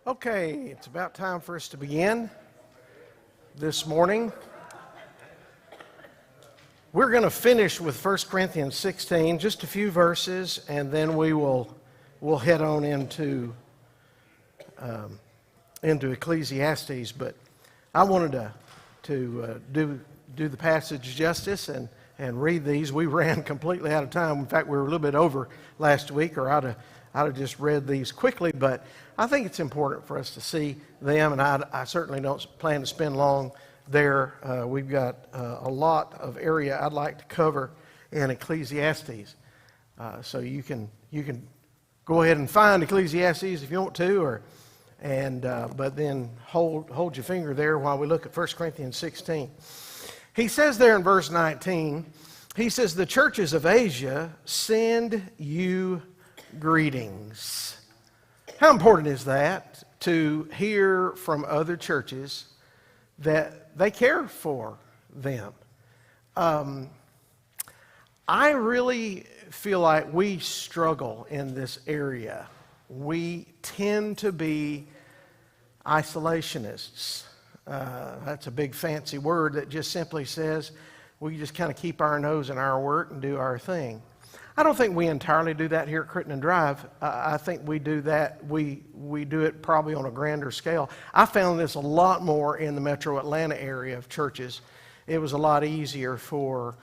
Okay, it's about time for us to begin this morning. We're going to finish with 1 Corinthians 16, just a few verses, and then we'll head on into Ecclesiastes. But I wanted to do the passage justice and read these. We ran completely out of time. In fact, we were a little bit over last week, or I'd have just read these quickly, but I think it's important for us to see them, and I certainly don't plan to spend long there. We've got a lot of area I'd like to cover in Ecclesiastes. So you can go ahead and find Ecclesiastes if you want to, but then hold your finger there while we look at 1 Corinthians 16. He says there in verse 19, he says, "The churches of Asia send you greetings." How important is that to hear from other churches that they care for them? I really feel like we struggle in this area. We tend to be isolationists. That's a big fancy word that just simply says we just kind of keep our nose in our work and do our thing. I don't think we entirely do that here at Crittenden Drive. I think we do that. We do it probably on a grander scale. I found this a lot more in the metro Atlanta area of churches. It was a lot easier for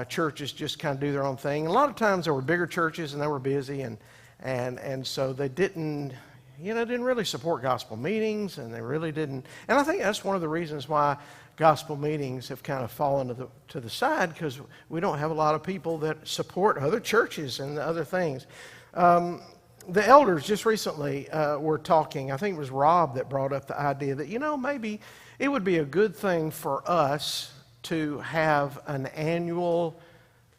churches just kind of do their own thing. A lot of times there were bigger churches and they were busy, and so they didn't really support gospel meetings, and they really didn't. And I think that's one of the reasons why gospel meetings have kind of fallen to the side, because we don't have a lot of people that support other churches and other things. The elders just recently were talking. I think it was Rob that brought up the idea that, maybe it would be a good thing for us to have an annual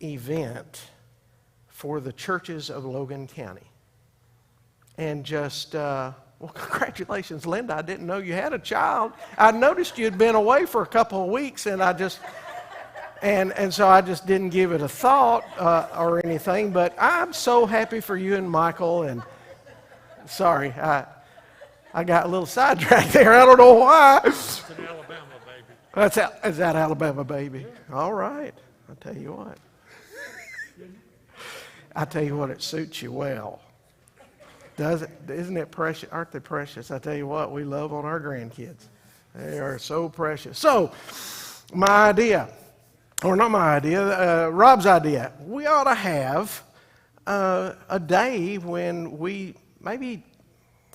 event for the churches of Logan County. And just, well, congratulations, Linda. I didn't know you had a child. I noticed you'd been away for a couple of weeks, and so I just didn't give it a thought or anything. But I'm so happy for you and Michael. And sorry, I got a little sidetracked there. I don't know why. It's an Alabama baby. Is that Alabama baby? All right. I'll tell you what. It suits you well. Does it? Isn't it precious? Aren't they precious? I tell you what, we love on our grandkids. They are so precious. So, my idea, or not my idea, Rob's idea, we ought to have a day when maybe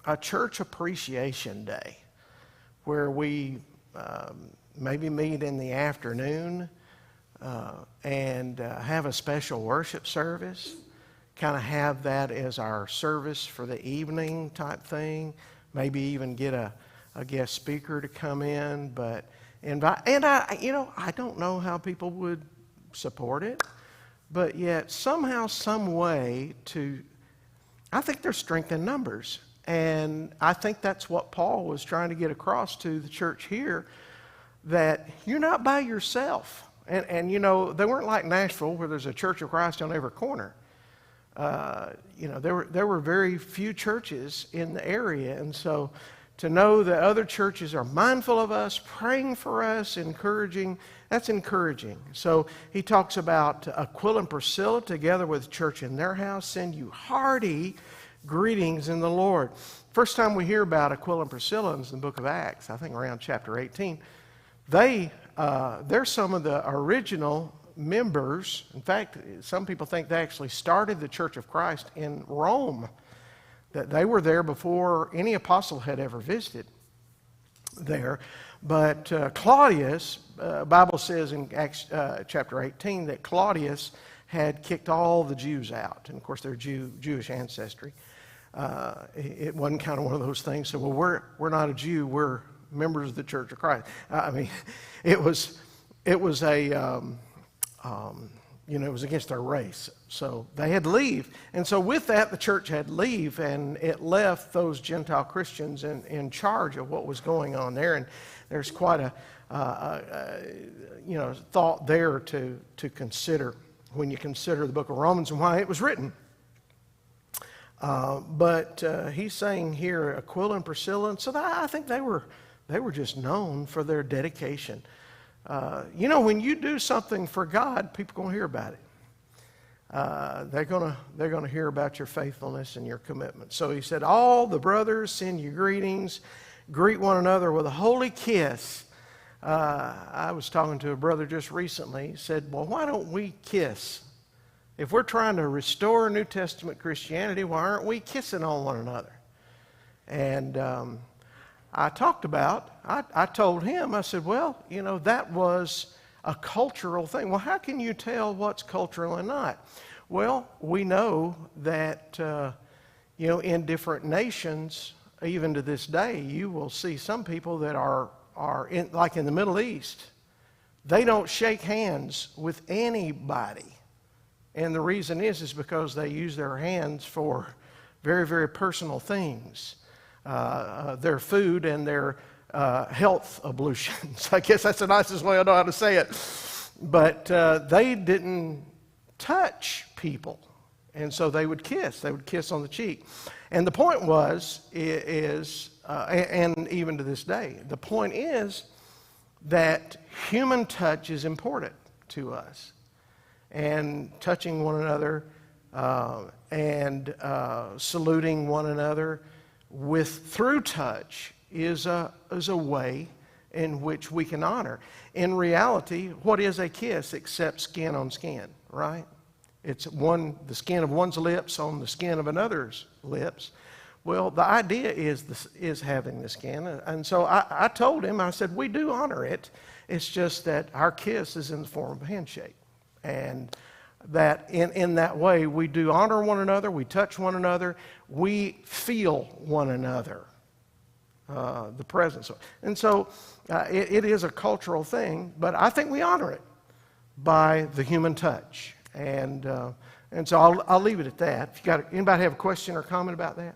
a church appreciation day, where we maybe meet in the afternoon and have a special worship service. Kind of have that as our service for the evening type thing. Maybe even get a guest speaker to come in, but invite. And I don't know how people would support it, but yet somehow, some way I think there's strength in numbers, and I think that's what Paul was trying to get across to the church here, that you're not by yourself. And they weren't like Nashville, where there's a Church of Christ on every corner. There were very few churches in the area, and so to know that other churches are mindful of us, praying for us, encouraging, that's encouraging. So he talks about Aquila and Priscilla together with the church in their house send you hearty greetings in the Lord. First time we hear about Aquila and Priscilla is in the book of Acts, I think around chapter 18. They're some of the original members. In fact, some people think they actually started the Church of Christ in Rome, that they were there before any apostle had ever visited there. But Claudius, Bible says in Acts chapter 18 that Claudius had kicked all the Jews out, and of course they're Jewish ancestry. It wasn't kind of one of those things. So, well, we're not a Jew, we're members of the Church of Christ. I mean, it was it was against their race. So they had to leave. And so with that, the church had to leave, and it left those Gentile Christians in charge of what was going on there. And there's quite a thought there to consider when you consider the book of Romans and why it was written. But he's saying here Aquila and Priscilla, and so I think they were just known for their dedication. When you do something for God, people are going to hear about it. They're gonna hear about your faithfulness and your commitment. So he said, all the brothers send you greetings. Greet one another with a holy kiss. I was talking to a brother just recently. He said, well, why don't we kiss? If we're trying to restore New Testament Christianity, why aren't we kissing on one another? And I told him, I said, well, that was a cultural thing. Well, how can you tell what's cultural and not? Well, we know that, in different nations, even to this day, you will see some people that are like in the Middle East, they don't shake hands with anybody. And the reason is because they use their hands for very, very personal things. Their food and their health ablutions. I guess that's the nicest way I know how to say it. But they didn't touch people. And so they would kiss. They would kiss on the cheek. And the point and even to this day, the point is that human touch is important to us. And touching one another and saluting one another through touch is a way in which we can honor. In reality, what is a kiss except skin on skin, right? It's the skin of one's lips on the skin of another's lips. Well, the idea is having the skin. And so I told him, I said, we do honor it. It's just that our kiss is in the form of a handshake. And that in that way, we do honor one another, we touch one another, we feel one another, the presence. And so it is a cultural thing, but I think we honor it by the human touch. And so I'll leave it at that. Anybody have a question or comment about that?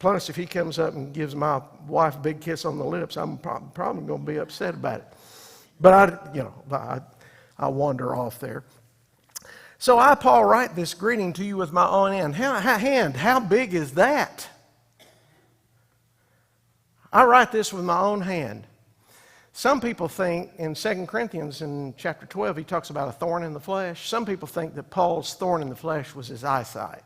Plus, if he comes up and gives my wife a big kiss on the lips, I'm probably going to be upset about it. But I wander off there. So I, Paul, write this greeting to you with my own hand. How big is that? I write this with my own hand. Some people think in 2 Corinthians in chapter 12, he talks about a thorn in the flesh. Some people think that Paul's thorn in the flesh was his eyesight.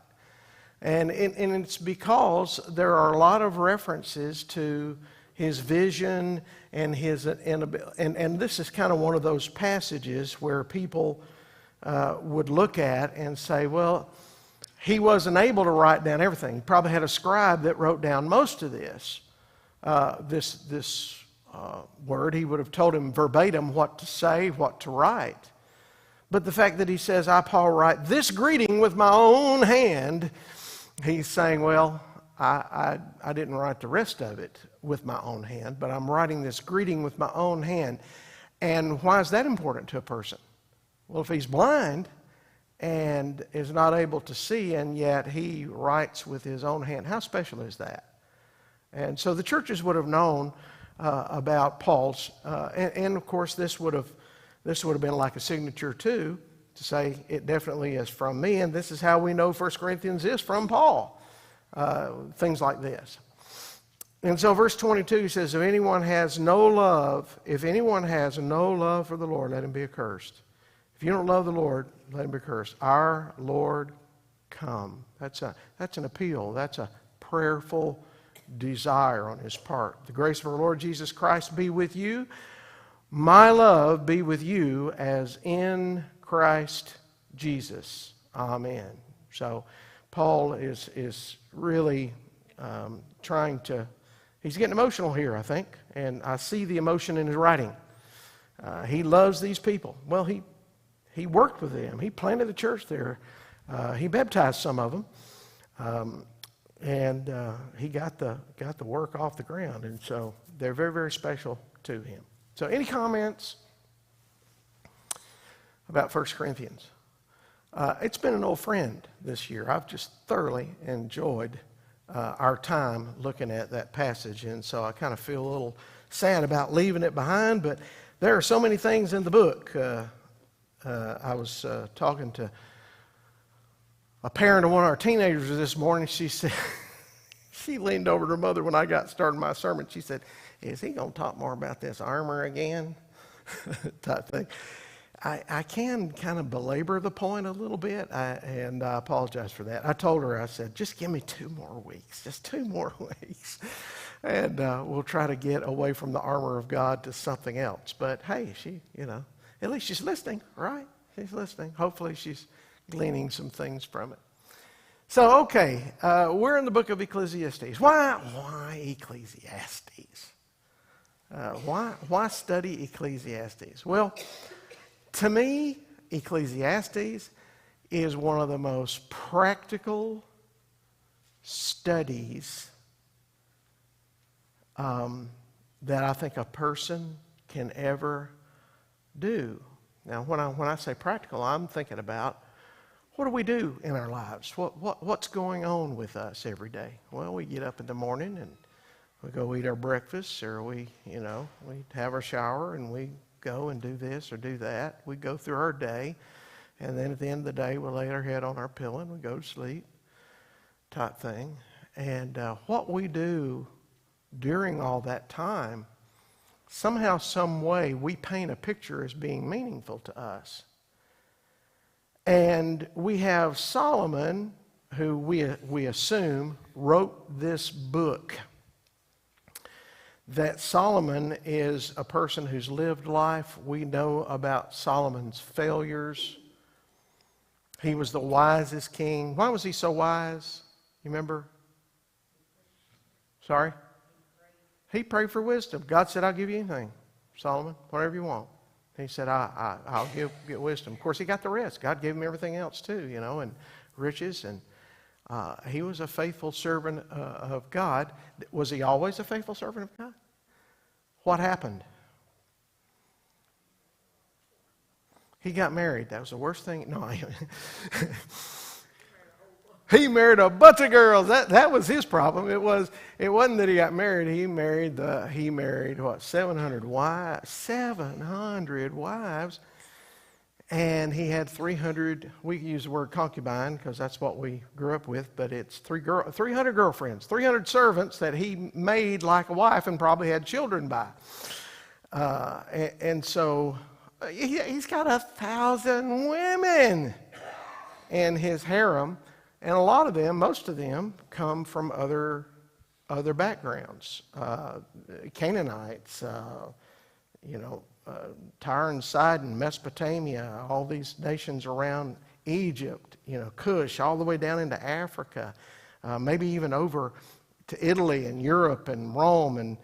And it's because there are a lot of references to his vision and his inability. And this is kind of one of those passages where people would look at and say, well, he wasn't able to write down everything. He probably had a scribe that wrote down most of this. This word, he would have told him verbatim what to say, what to write. But the fact that he says, I, Paul, write this greeting with my own hand, he's saying, well, I didn't write the rest of it with my own hand, but I'm writing this greeting with my own hand. And why is that important to a person? Well, if he's blind and is not able to see, and yet he writes with his own hand, how special is that? And so the churches would have known about Paul's, and of course this would have been like a signature too, to say it definitely is from me, and this is how we know 1 Corinthians is from Paul. Things like this. And so verse 22 says, if anyone has no love for the Lord, let him be accursed. If you don't love the Lord, let him be accursed. Our Lord, come. That's an appeal. That's a prayerful desire on his part. The grace of our Lord Jesus Christ be with you. My love be with you as in Christ Jesus. Amen. So Paul is really trying to, he's getting emotional here, I think, and I see the emotion in his writing. He loves these people. Well, he worked with them. He planted a church there. He baptized some of them. And he got the work off the ground. And so they're very, very special to him. So any comments about 1 Corinthians? It's been an old friend this year. I've just thoroughly enjoyed our time looking at that passage. And so I kind of feel a little sad about leaving it behind. But there are so many things in the book. I was talking to a parent of one of our teenagers this morning, she said, she leaned over to her mother when I got started my sermon. She said, is he going to talk more about this armor again? Type thing. I can kind of belabor the point a little bit, and I apologize for that. I told her, I said, just give me 2 more weeks, just 2 more weeks, and we'll try to get away from the armor of God to something else. But hey, she, at least she's listening, right? She's listening. Hopefully she's gleaning some things from it. So, okay, we're in the book of Ecclesiastes. Why Ecclesiastes? Why study Ecclesiastes? Well, to me, Ecclesiastes is one of the most practical studies that I think a person can ever do. Now, when I say practical, I'm thinking about what do we do in our lives? What's going on with us every day? Well, we get up in the morning and we go eat our breakfast, or we have our shower and we go and do this or do that. We go through our day, and then at the end of the day, we lay our head on our pillow and we go to sleep, type thing. And what we do during all that time, somehow, some way, we paint a picture as being meaningful to us. And we have Solomon, who we assume wrote this book. That Solomon is a person who's lived life. We know about Solomon's failures. He was the wisest king. Why was he so wise? You remember? Sorry? He prayed for wisdom. God said, I'll give you anything, Solomon, whatever you want. He said, I'll get wisdom. Of course, he got the rest. God gave him everything else too, and riches. And he was a faithful servant of God. Was he always a faithful servant of God? What happened? He got married. That was the worst thing. No, he married a bunch of girls. That was his problem. It wasn't that he got married. He married 700 wives. 700 wives. And he had 300, we use the word concubine because that's what we grew up with, but it's 300 girlfriends, 300 servants that he made like a wife and probably had children by. And so he's got 1,000 women in his harem, and a lot of them, most of them, come from other backgrounds. Canaanites, Tyre and Sidon, Mesopotamia, all these nations around Egypt, Cush, all the way down into Africa, maybe even over to Italy and Europe and Rome, and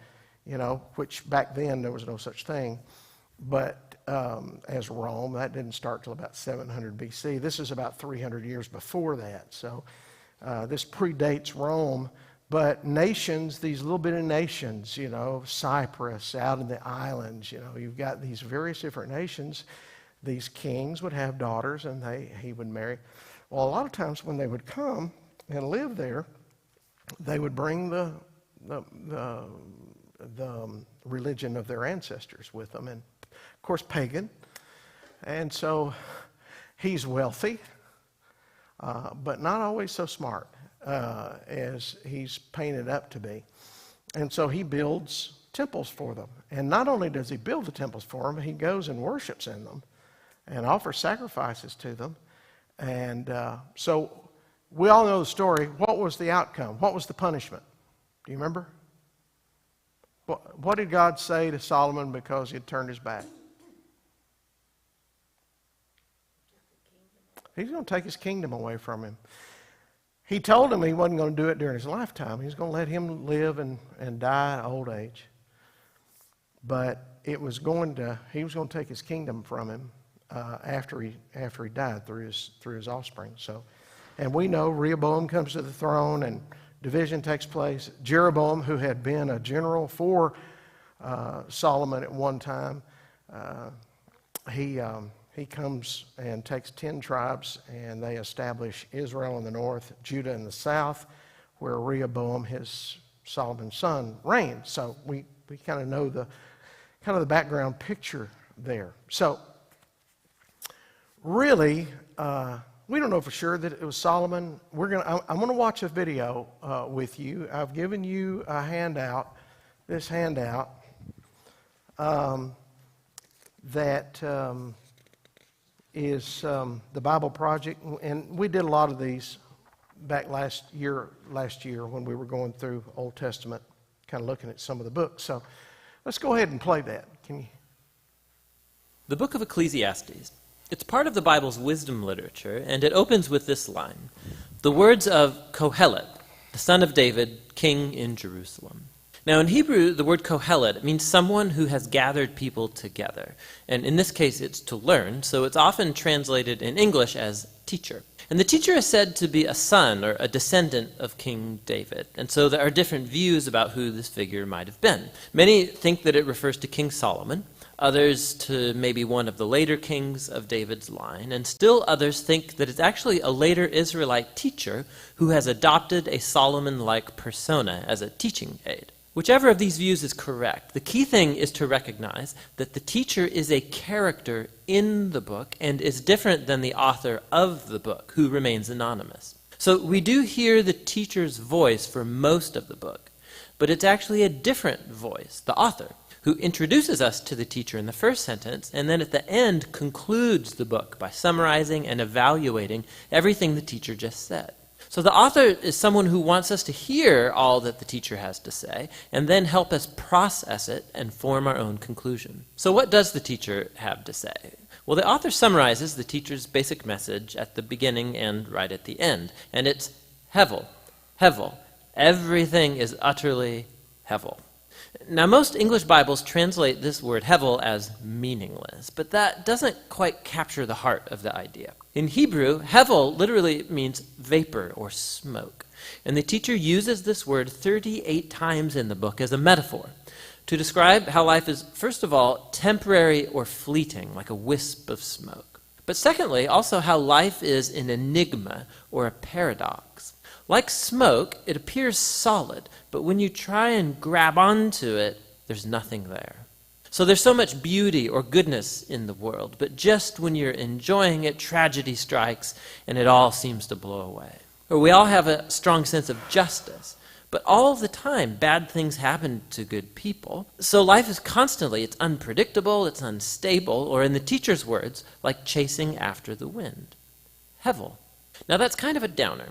which back then there was no such thing, but as Rome, that didn't start till about 700 BC. This is about 300 years before that, so this predates Rome. But nations, these little bit of nations, Cyprus, out in the islands, you've got these various different nations. These kings would have daughters, and he would marry. Well, a lot of times when they would come and live there, they would bring the religion of their ancestors with them, and of course pagan. And so he's wealthy, but not always so smart as he's painted up to be. And so he builds temples for them. And not only does he build the temples for them, he goes and worships in them and offers sacrifices to them. And so we all know the story. What was the outcome? What was the punishment? Do you remember? What did God say to Solomon because he had turned his back? He's going to take his kingdom away from him. He told him he wasn't going to do it during his lifetime. He was going to let him live and die at old age. But he was going to take his kingdom from him after he died through his offspring. So, and we know Rehoboam comes to the throne and division takes place. Jeroboam, who had been a general for Solomon at one time, he comes and takes 10 tribes, and they establish Israel in the north, Judah in the south, where Rehoboam, Solomon's son, reigned. So we kind of know the background picture there. So really, We don't know for sure that it was Solomon. I'm going to watch a video with you. I've given you a handout, this handout, that is the Bible Project. And we did a lot of these back last year when we were going through Old Testament, kind of looking at some of the books. So let's go ahead and play that. Can you? The book of Ecclesiastes. It's part of the Bible's wisdom literature, and it opens with this line: the words of Kohelet, the son of David, king in Jerusalem. Now in Hebrew, the word Kohelet means someone who has gathered people together. And in this case, it's to learn, so it's often translated in English as teacher. And the teacher is said to be a son or a descendant of King David. And so there are different views about who this figure might have been. Many think that it refers to King Solomon, others to maybe one of the later kings of David's line, and still others think that it's actually a later Israelite teacher who has adopted a Solomon-like persona as a teaching aid. Whichever of these views is correct, the key thing is to recognize that the teacher is a character in the book and is different than the author of the book, who remains anonymous. So we do hear the teacher's voice for most of the book, but it's actually a different voice, the author, who introduces us to the teacher in the first sentence, and then at the end concludes the book by summarizing and evaluating everything the teacher just said. So the author is someone who wants us to hear all that the teacher has to say, and then help us process it and form our own conclusion. So what does the teacher have to say? Well, the author summarizes the teacher's basic message at the beginning and right at the end, and it's Hevel, Hevel. Everything is utterly Hevel. Now, most English Bibles translate this word Hevel as meaningless, but that doesn't quite capture the heart of the idea. In Hebrew, Hevel literally means vapor or smoke, and the teacher uses this word 38 times in the book as a metaphor to describe how life is, first of all, temporary or fleeting, like a wisp of smoke. But secondly, also how life is an enigma or a paradox. Like smoke, it appears solid, but when you try and grab onto it, there's nothing there. So there's so much beauty or goodness in the world, but just when you're enjoying it, tragedy strikes and it all seems to blow away. Or we all have a strong sense of justice, but all the time bad things happen to good people. So life is constantly, it's unpredictable, it's unstable, or in the teacher's words, like chasing after the wind. Hevel. Now that's kind of a downer.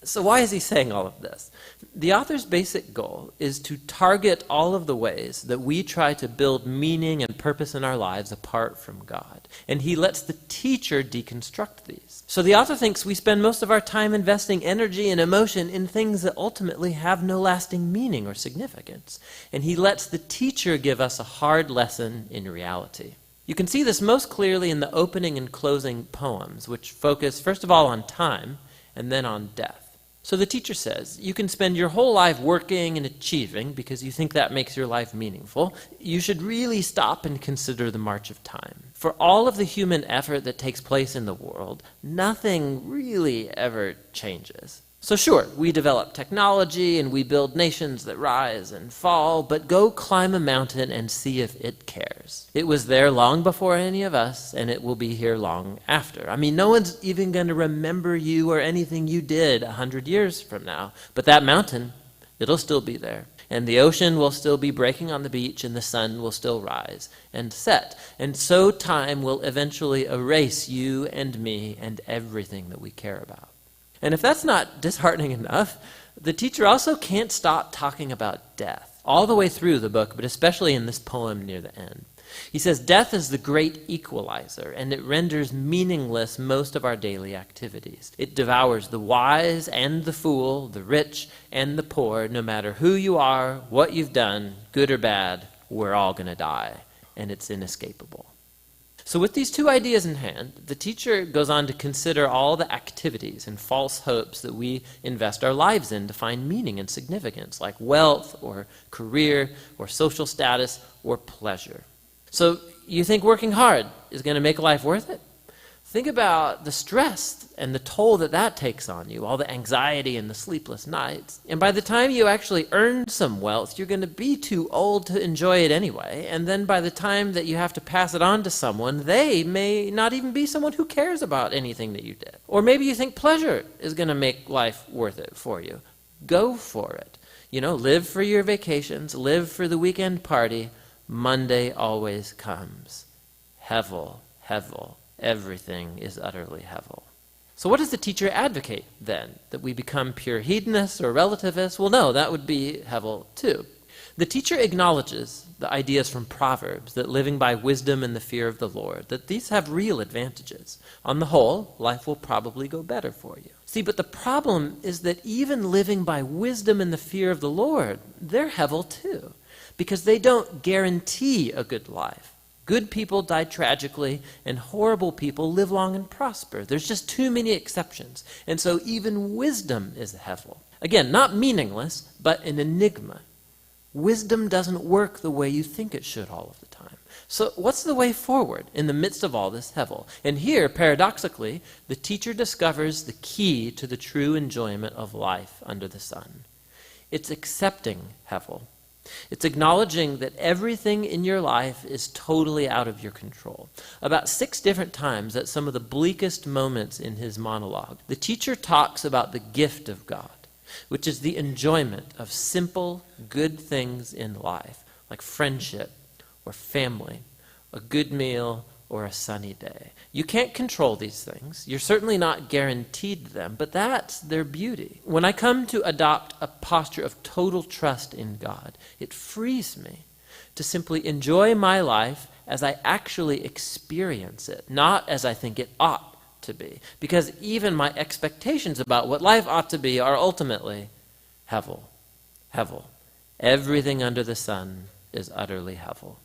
So why is he saying all of this? The author's basic goal is to target all of the ways that we try to build meaning and purpose in our lives apart from God. And he lets the teacher deconstruct these. So the author thinks we spend most of our time investing energy and emotion in things that ultimately have no lasting meaning or significance. And he lets the teacher give us a hard lesson in reality. You can see this most clearly in the opening and closing poems, which focus first of all on time and then on death. So the teacher says, you can spend your whole life working and achieving because you think that makes your life meaningful. You should really stop and consider the march of time. For all of the human effort that takes place in the world, nothing really ever changes. So sure, we develop technology and we build nations that rise and fall, but go climb a mountain and see if it cares. It was there long before any of us, and it will be here long after. I mean, no one's even going to remember you or anything you did 100 years from now, but that mountain, it'll still be there. And the ocean will still be breaking on the beach, and the sun will still rise and set. And so time will eventually erase you and me and everything that we care about. And if that's not disheartening enough, the teacher also can't stop talking about death, all the way through the book, but especially in this poem near the end. He says, death is the great equalizer, and it renders meaningless most of our daily activities. It devours the wise and the fool, the rich and the poor, no matter who you are, what you've done, good or bad, we're all going to die, and it's inescapable. So with these two ideas in hand, the teacher goes on to consider all the activities and false hopes that we invest our lives in to find meaning and significance, like wealth or career or social status or pleasure. So you think working hard is going to make life worth it? Think about the stress and the toll that that takes on you, all the anxiety and the sleepless nights. And by the time you actually earn some wealth, you're going to be too old to enjoy it anyway. And then by the time that you have to pass it on to someone, they may not even be someone who cares about anything that you did. Or maybe you think pleasure is going to make life worth it for you. Go for it. Live for your vacations, live for the weekend party. Monday always comes. Hevel, hevel. Everything is utterly hevel. So what does the teacher advocate then? That we become pure hedonists or relativists? Well, no, that would be hevel too. The teacher acknowledges the ideas from Proverbs that living by wisdom and the fear of the Lord, that these have real advantages. On the whole, life will probably go better for you. See, but the problem is that even living by wisdom and the fear of the Lord, they're hevel too, because they don't guarantee a good life. Good people die tragically, and horrible people live long and prosper. There's just too many exceptions. And so even wisdom is hevel. Again, not meaningless, but an enigma. Wisdom doesn't work the way you think it should all of the time. So what's the way forward in the midst of all this hevel? And here, paradoxically, the teacher discovers the key to the true enjoyment of life under the sun. It's accepting hevel. It's acknowledging that everything in your life is totally out of your control. About 6 different times at some of the bleakest moments in his monologue, the teacher talks about the gift of God, which is the enjoyment of simple, good things in life, like friendship or family, a good meal or a sunny day. You can't control these things. You're certainly not guaranteed them, but that's their beauty. When I come to adopt a posture of total trust in God, it frees me to simply enjoy my life as I actually experience it, not as I think it ought to be. Because even my expectations about what life ought to be are ultimately hevel. Hevel. Everything under the sun is utterly hevel.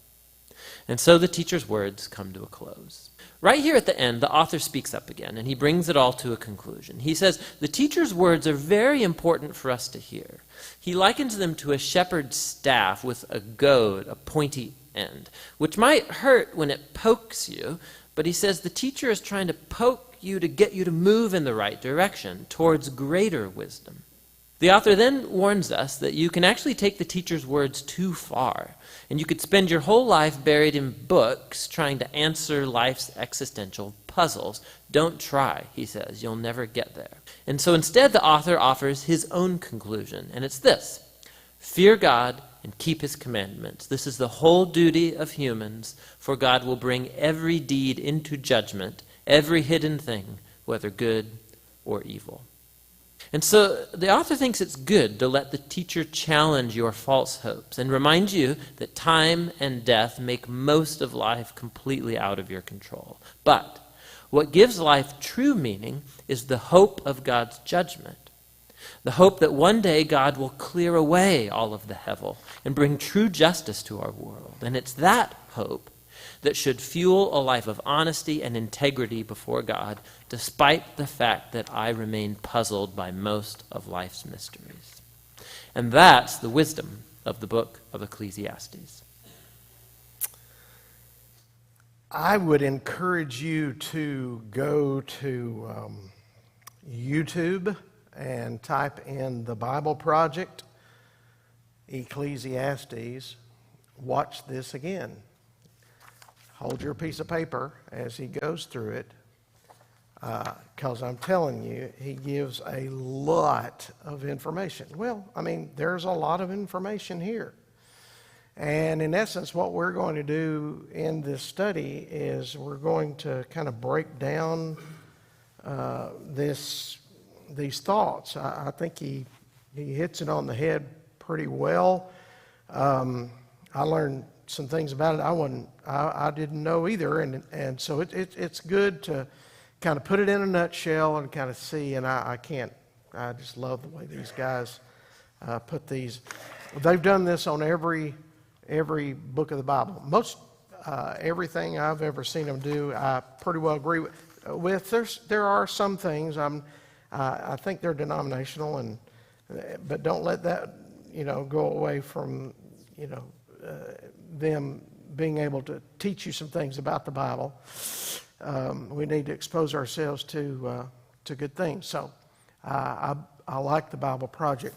And so the teacher's words come to a close. Right here at the end, the author speaks up again, and he brings it all to a conclusion. He says, the teacher's words are very important for us to hear. He likens them to a shepherd's staff with a goad, a pointy end, which might hurt when it pokes you, but he says the teacher is trying to poke you to get you to move in the right direction, towards greater wisdom. The author then warns us that you can actually take the teacher's words too far, and you could spend your whole life buried in books trying to answer life's existential puzzles. Don't try, he says. You'll never get there. And so instead, the author offers his own conclusion, and it's this: fear God and keep his commandments. This is the whole duty of humans, for God will bring every deed into judgment, every hidden thing, whether good or evil. And so the author thinks it's good to let the teacher challenge your false hopes and remind you that time and death make most of life completely out of your control. But what gives life true meaning is the hope of God's judgment. The hope that one day God will clear away all of the hevel and bring true justice to our world. And it's that hope that should fuel a life of honesty and integrity before God, despite the fact that I remain puzzled by most of life's mysteries. And that's the wisdom of the book of Ecclesiastes. I would encourage you to go to YouTube and type in the Bible Project, Ecclesiastes. Watch this again. Hold your piece of paper as he goes through it, because I'm telling you, he gives a lot of information. Well, I mean, there's a lot of information here. And in essence, what we're going to do in this study is we're going to kind of break down these thoughts. I think he hits it on the head pretty well. I learned some things about it I didn't know either, and so it's good to kind of put it in a nutshell and kind of see. And I just love the way these guys put these. They've done this on every book of the Bible. Most everything I've ever seen them do, I pretty well agree with. There are some things I think they're denominational, but don't let that go away from them being able to teach you some things about the Bible. we need to expose ourselves to good things. So I like the Bible Project.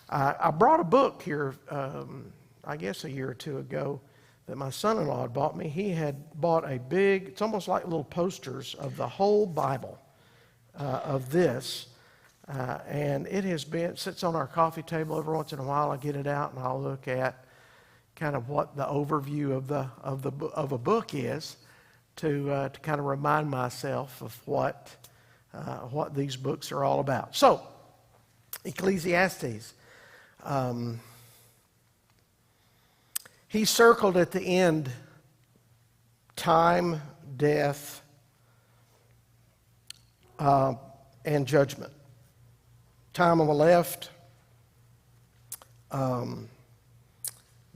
I brought a book here, I guess a year or two ago, that my son-in-law had bought me. He had bought a big, it's almost like little posters of the whole Bible of this. And it has been, sits on our coffee table every once in a while. I get it out and I'll look at kind of what the overview of a book is to kind of remind myself of what these books are all about. So, Ecclesiastes. He circled at the end time, death, and judgment. Time on the left,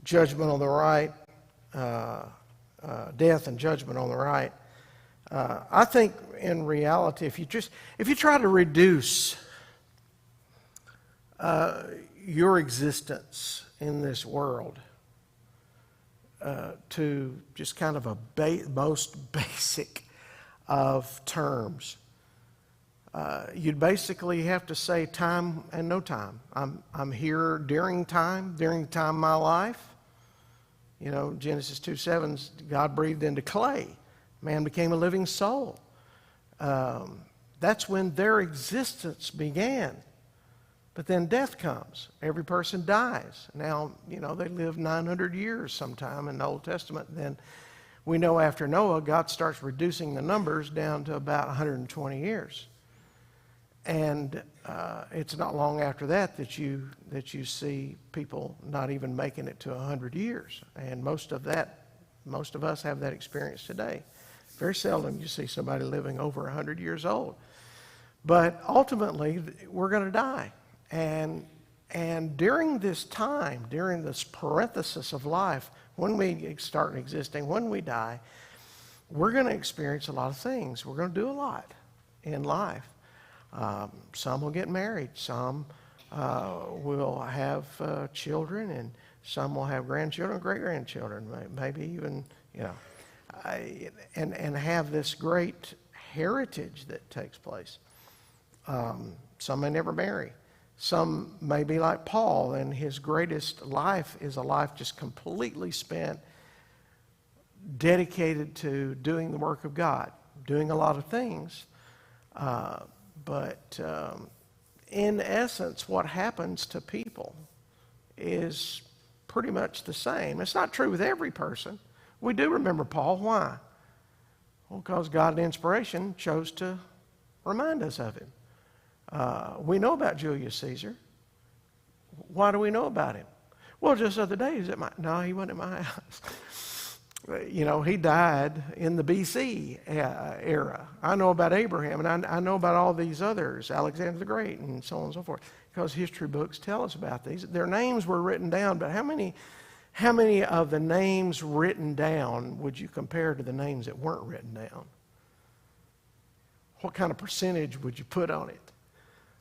judgment on the right, death and judgment on the right. I think in reality, if you try to reduce your existence in this world to just kind of a most basic of terms, you'd basically have to say time and no time. I'm here during time of my life. You know, Genesis 2:7, God breathed into clay. Man became a living soul. That's when their existence began. But then death comes. Every person dies. Now, you know, they live 900 years sometime in the Old Testament. Then we know after Noah, God starts reducing the numbers down to about 120 years. And it's not long after that you see people not even making it to 100 years. And most of us have that experience today. Very seldom you see somebody living over 100 years old. But ultimately, we're going to die. And during this time, during this parenthesis of life, when we start existing, when we die, we're going to experience a lot of things. We're going to do a lot in life. Some will get married. Some will have children, and some will have grandchildren, great-grandchildren, maybe even, you know, and have this great heritage that takes place. Some may never marry. Some may be like Paul, and his greatest life is a life just completely spent dedicated to doing the work of God, doing a lot of things. But in essence, what happens to people is pretty much the same. It's not true with every person. We do remember Paul. Why? Well, because God in inspiration chose to remind us of him. We know about Julius Caesar. Why do we know about him? Well, just the other day, no, he wasn't at my house. You know, he died in the BC era. I know about Abraham, and I know about all these others, Alexander the Great, and so on and so forth, because history books tell us about these. Their names were written down, but how many of the names written down would you compare to the names that weren't written down? What kind of percentage would you put on it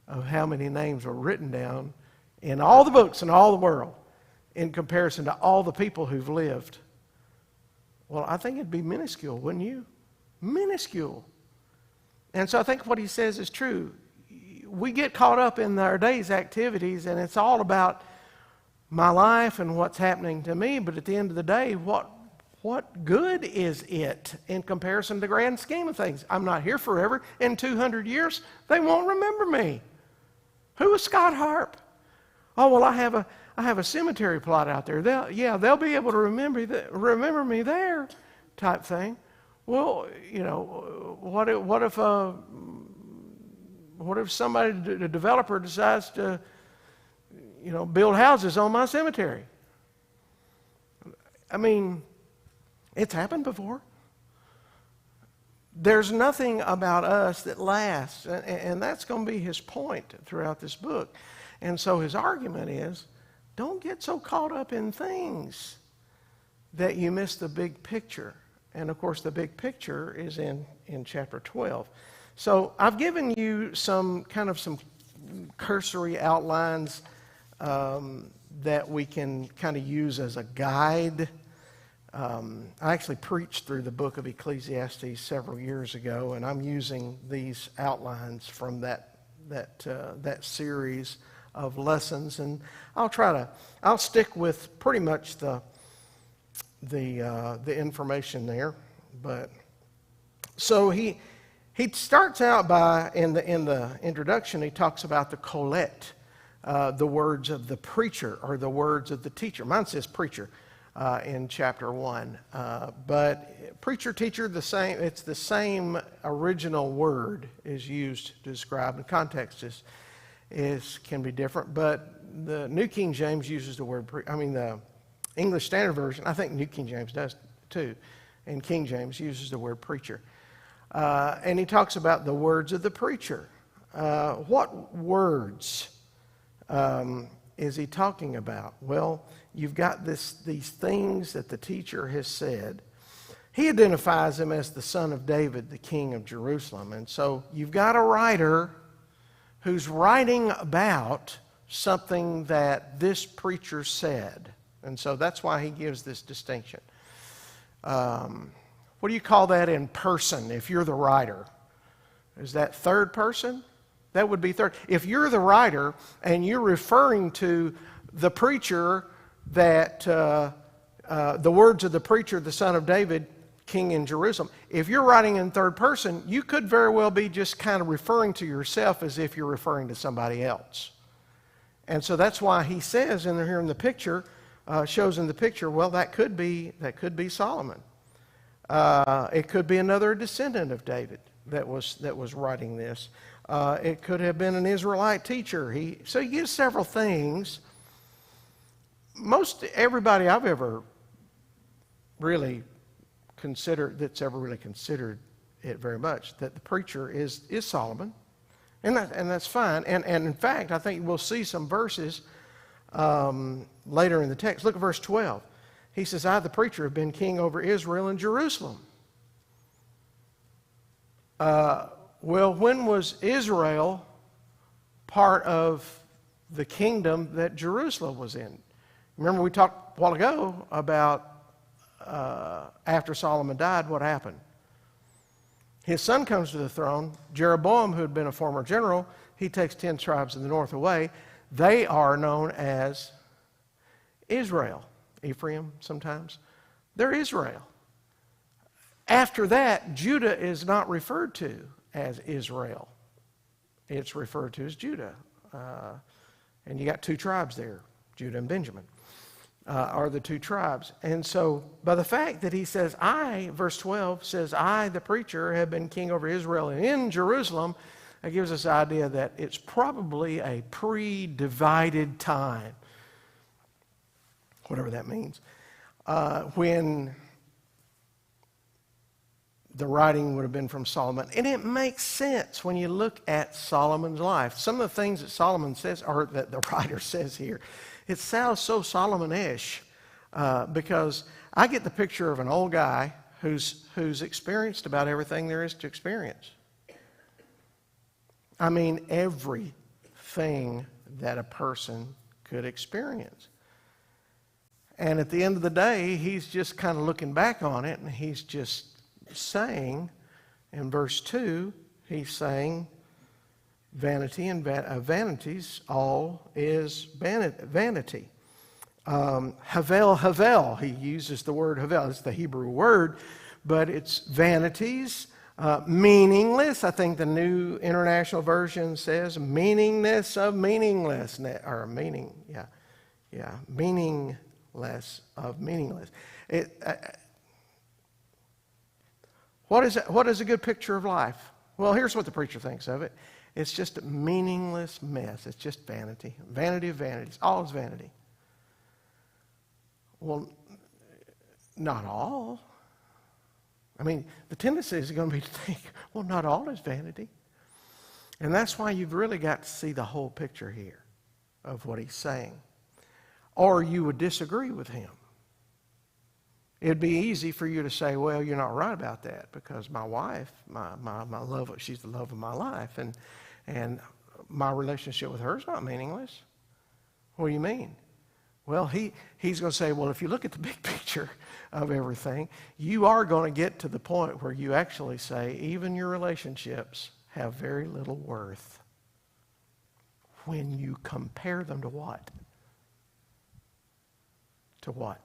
of how many names were written down in all the books in all the world in comparison to all the people who've lived? Well, I think it'd be minuscule, wouldn't you? Minuscule. And so I think what he says is true. We get caught up in our day's activities, and it's all about my life and what's happening to me. But at the end of the day, what good is it in comparison to the grand scheme of things? I'm not here forever. In 200 years, they won't remember me. Who is Scott Harp? Oh, well, I have a cemetery plot out there. They'll be able to remember me there, type thing. Well, you know, what if somebody, the developer, decides to, you know, build houses on my cemetery? I mean, it's happened before. There's nothing about us that lasts, and that's going to be his point throughout this book. And so his argument is, don't get so caught up in things that you miss the big picture. And of course, the big picture is in chapter 12. So I've given you some cursory outlines that we can kind of use as a guide I actually preached through the book of Ecclesiastes several years ago, and I'm using these outlines from that series of lessons, and I'll stick with pretty much the information there. But so he starts out by in the introduction he talks about the colette, the words of the preacher or the words of the teacher. Mine says preacher in chapter 1, but preacher, teacher, the same. It's the same original word is used to describe. The context can be different, but the New King James uses the word. The English Standard Version, I think New King James does too, and King James uses the word preacher. And he talks about the words of the preacher. What words is he talking about? Well, you've got these things that the teacher has said. He identifies him as the son of David, the king of Jerusalem. And so you've got a writer who's writing about something that this preacher said. And so that's why he gives this distinction. What do you call that in person if you're the writer? Is that third person? That would be third. If you're the writer and you're referring to the preacher that, the words of the preacher, the son of David, king in Jerusalem, if you're writing in third person, you could very well be just kind of referring to yourself as if you're referring to somebody else. And so that's why he says here in the picture, shows in the picture, well, that could be Solomon. It could be another descendant of David that was writing this. It could have been an Israelite teacher. So he gives several things. Most everybody I've ever really considered it very much, that the preacher is Solomon, and that's fine. And in fact, I think we'll see some verses later in the text. Look at verse 12. He says, I, the preacher, have been king over Israel and Jerusalem. Well, when was Israel part of the kingdom that Jerusalem was in? Remember we talked a while ago about after Solomon died, what happened? His son comes to the throne. Jeroboam, who had been a former general, he takes 10 tribes in the north away. They are known as Israel. Ephraim sometimes. They're Israel. After that, Judah is not referred to as Israel. It's referred to as Judah. And you got 2 tribes there, Judah and Benjamin, are the 2 tribes. And so by the fact that he says, verse 12 says, I, the preacher, have been king over Israel and in Jerusalem, that gives us the idea that it's probably a pre-divided time, whatever that means, when the writing would have been from Solomon. And it makes sense when you look at Solomon's life. Some of the things that Solomon says, or that the writer says here, it sounds so Solomon-ish, because I get the picture of an old guy who's experienced about everything there is to experience. I mean, everything that a person could experience. And at the end of the day, he's just kind of looking back on it, and he's just saying, in verse 2, he's saying, vanity and vanities, all is vanity. Havel, he uses the word havel. It's the Hebrew word, but it's vanities, meaningless. I think the New International Version says meaningless of meaninglessness, or meaningless of meaningless. What is a good picture of life? Well, here's what the preacher thinks of it. It's just a meaningless mess. It's just vanity. Vanity of vanities. All is vanity. Well, not all. I mean, the tendency is going to be to think, well, not all is vanity. And that's why you've really got to see the whole picture here of what he's saying. Or you would disagree with him. It'd be easy for you to say, well, you're not right about that, because my wife, my love, she's the love of my life, and my relationship with her is not meaningless. What do you mean? Well, he's going to say, well, if you look at the big picture of everything, you are going to get to the point where you actually say, even your relationships have very little worth when you compare them to what? To what?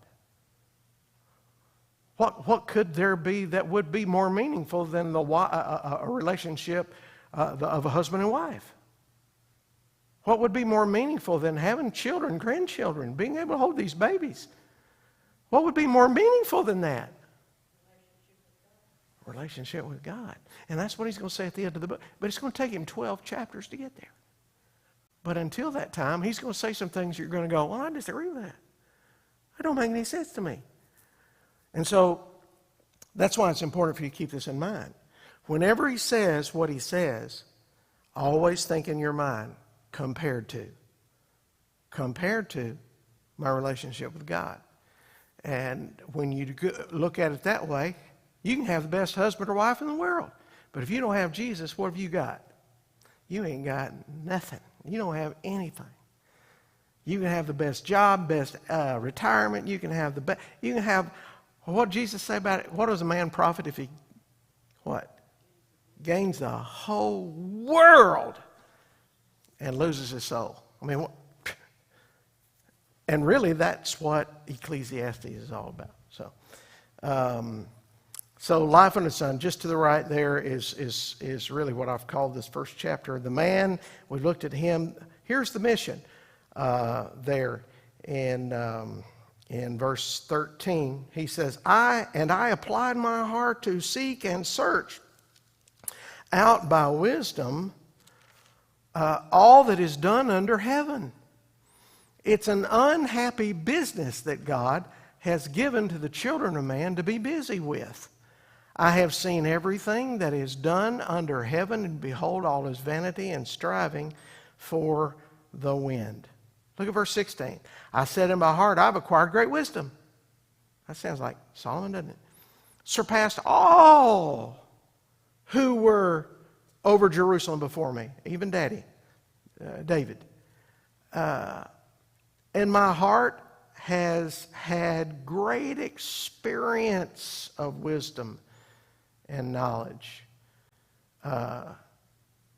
What could there be that would be more meaningful than a relationship of a husband and wife? What would be more meaningful than having children, grandchildren, being able to hold these babies? What would be more meaningful than that? Relationship with God. And that's what he's going to say at the end of the book. But it's going to take him 12 chapters to get there. But until that time, he's going to say some things you're going to go, well, I disagree with that. That don't make any sense to me. And so that's why it's important for you to keep this in mind. Whenever he says what he says, always think in your mind, compared to my relationship with God. And when you look at it that way, you can have the best husband or wife in the world. But if you don't have Jesus, what have you got? You ain't got nothing. You don't have anything. You can have the best job, best retirement. You can have the best. You can have, what did Jesus say about it? What does a man profit if he, what? Gains the whole world and loses his soul. I mean, and really that's what Ecclesiastes is all about. So life under the sun, just to the right there is really what I've called this first chapter. The man, we looked at him. Here's the mission there in verse 13. He says, I applied my heart to seek and search out by wisdom all that is done under heaven. It's an unhappy business that God has given to the children of man to be busy with. I have seen everything that is done under heaven, and behold, all is vanity and striving for the wind. Look at verse 16. I said in my heart, I've acquired great wisdom. That sounds like Solomon, doesn't it? Surpassed all who were over Jerusalem before me, even David. And my heart has had great experience of wisdom and knowledge.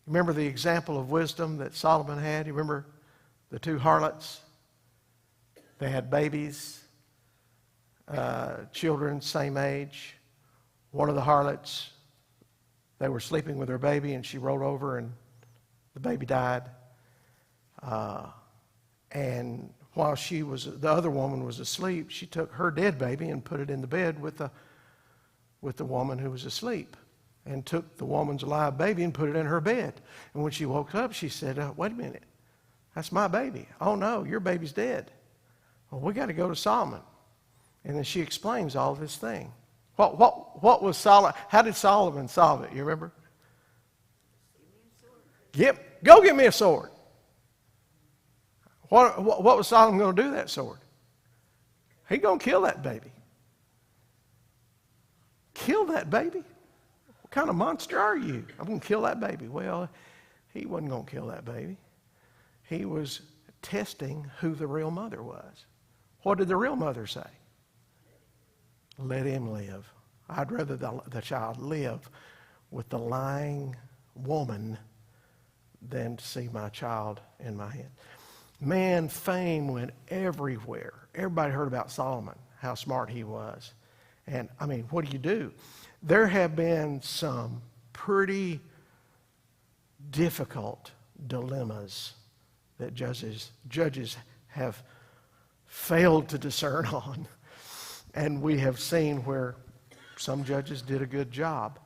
Remember the example of wisdom that Solomon had? You remember the two harlots? They had babies, children, same age. One of the harlots, they were sleeping with her baby, and she rolled over, and the baby died. And while the other woman was asleep, she took her dead baby and put it in the bed with the woman who was asleep, and took the woman's alive baby and put it in her bed. And when she woke up, she said, wait a minute, that's my baby. Oh no, your baby's dead. Well, we got to go to Solomon. And then she explains all this thing. What was Solomon? How did Solomon solve it? You remember? Go get me a sword. What was Solomon going to do with that sword? He's going to kill that baby. Kill that baby? What kind of monster are you? I'm going to kill that baby. Well, he wasn't going to kill that baby. He was testing who the real mother was. What did the real mother say? Let him live. I'd rather the child live with the lying woman than to see my child in my hand. Man, fame went everywhere. Everybody heard about Solomon, how smart he was. And, I mean, what do? There have been some pretty difficult dilemmas that judges have failed to discern on. And we have seen where some judges did a good job.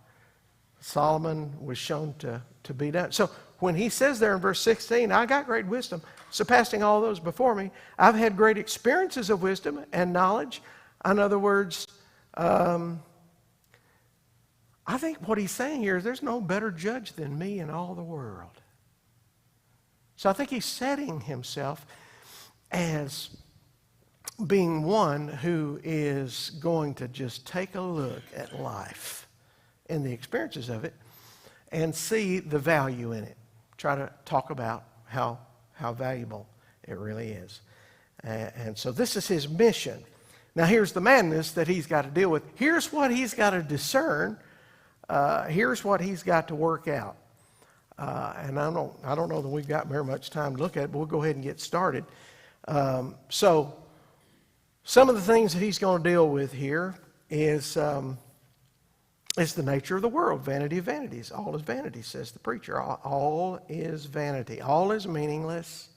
Solomon was shown to be done. So when he says there in verse 16, I got great wisdom, surpassing all those before me. I've had great experiences of wisdom and knowledge. In other words, I think what he's saying here is there's no better judge than me in all the world. So I think he's setting himself as being one who is going to just take a look at life and the experiences of it and see the value in it. Try to talk about how valuable it really is. And so this is his mission. Now here's the madness that he's got to deal with. Here's what he's got to discern. Here's what he's got to work out. And I don't know that we've got very much time to look at it, but we'll go ahead and get started. So some of the things that he's going to deal with here is the nature of the world. Vanity of vanities. All is vanity, says the preacher. All is vanity. All is meaningless.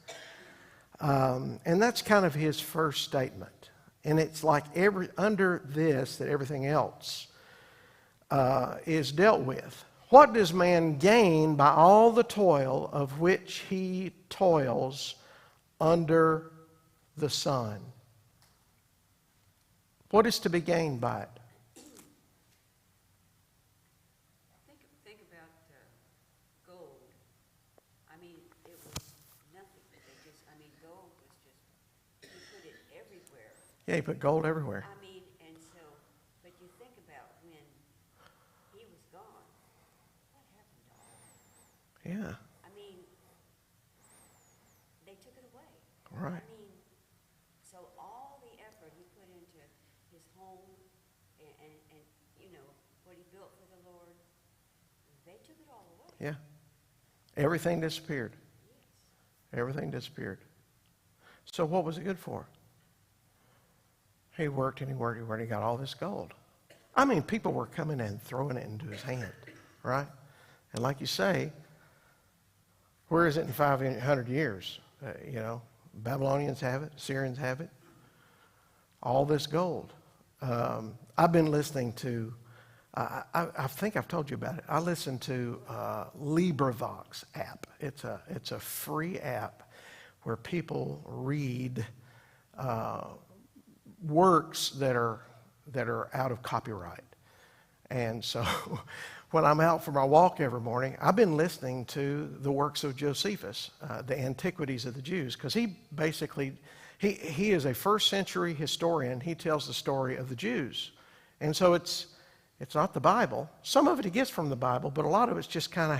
And that's kind of his first statement. And it's like under this that everything else is dealt with. What does man gain by all the toil of which he toils under the sun? What is to be gained by it? Think about gold. I mean, it was nothing. Gold was just, you put it everywhere. Yeah, you put gold everywhere. I mean, and so, but you think about when he was gone, what happened to all that? Yeah, I mean, they took it away. right. I mean, so all the effort he put into his home and what he built for the Lord, they took it all away. Yeah. Everything disappeared. Yes. Everything disappeared. So what was it good for? He worked and he worked and he worked. He got all this gold. I mean, people were coming and throwing it into his hand, right? And like you say, where is it in 500 years? Babylonians have it. Syrians have it. All this gold. I've been listening to, I think I've told you about it. I listen to LibriVox app. It's a free app where people read works that are out of copyright. And so when I'm out for my walk every morning, I've been listening to the works of Josephus, the Antiquities of the Jews, because he basically, he is a first century historian. He tells the story of the Jews. And so it's not the Bible. Some of it he gets from the Bible, but a lot of it's just kind of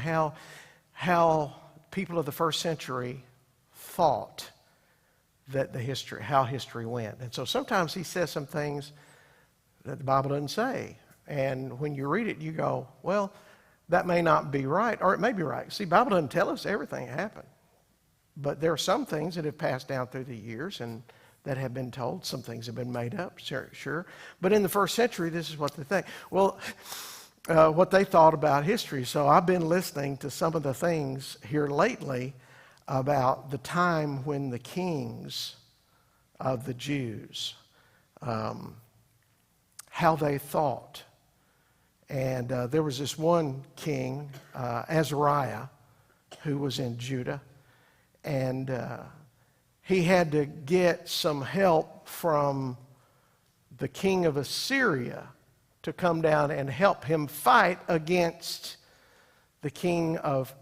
how people of the first century thought that how history went. And so sometimes he says some things that the Bible doesn't say. And when you read it, you go, well, that may not be right, or it may be right. See, the Bible doesn't tell us everything happened. But there are some things that have passed down through the years and that have been told. Some things have been made up, sure. But in the first century, this is what they think. Well, what they thought about history. So I've been listening to some of the things here lately about the time when the kings of the Jews, how they thought. And there was this one king, Azariah, who was in Judah. And he had to get some help from the king of Assyria to come down and help him fight against the king of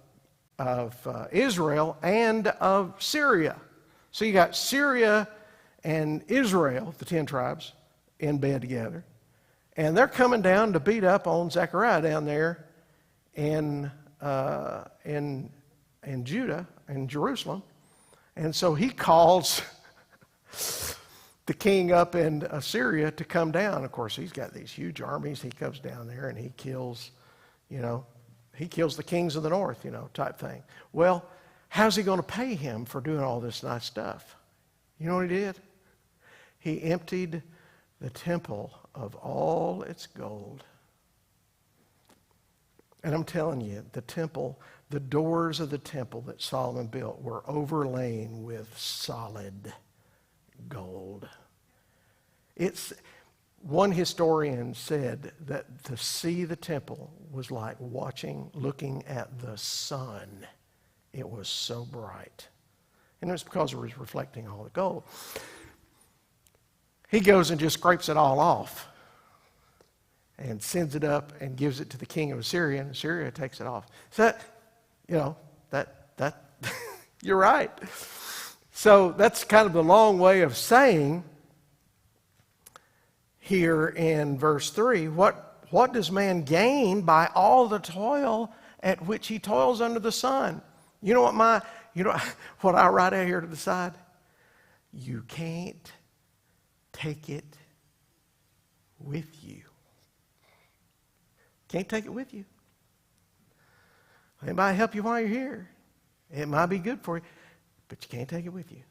Israel and of Syria. So you got Syria and Israel, the 10 tribes, in bed together. And they're coming down to beat up on Zechariah down there in Judah, in Jerusalem. And so he calls the king up in Assyria to come down. Of course, he's got these huge armies. He comes down there and he kills, he kills the kings of the north, type thing. Well, how's he going to pay him for doing all this nice stuff? You know what he did? He emptied the temple of all its gold. And I'm telling you, the temple, the doors of the temple that Solomon built were overlain with solid gold. One historian said that to see the temple was like looking at the sun. It was so bright. And it was because it was reflecting all the gold. He goes and just scrapes it all off and sends it up and gives it to the king of Assyria, and Assyria takes it off. So that you're right. So that's kind of the long way of saying here in verse 3, what does man gain by all the toil at which he toils under the sun? You know what I write out here to the side? You can't take it with you. Can't take it with you. It might help you while you're here. It might be good for you, but you can't take it with you.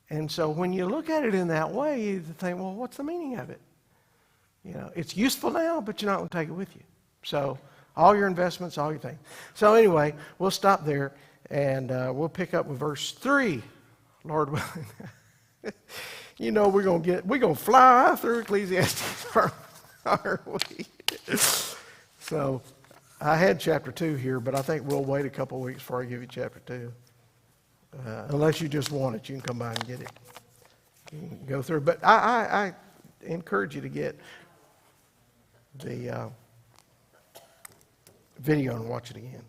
And so when you look at it in that way, you think, well, what's the meaning of it? You know, it's useful now, but you're not going to take it with you. So all your investments, all your things. So anyway, we'll stop there, and we'll pick up with verse 3, Lord willing. You know, we're going to fly through Ecclesiastes, aren't we? So I had chapter 2 here, but I think we'll wait a couple of weeks before I give you chapter 2. Unless you just want it, you can come by and get it. You can go through. But I encourage you to get the video and watch it again.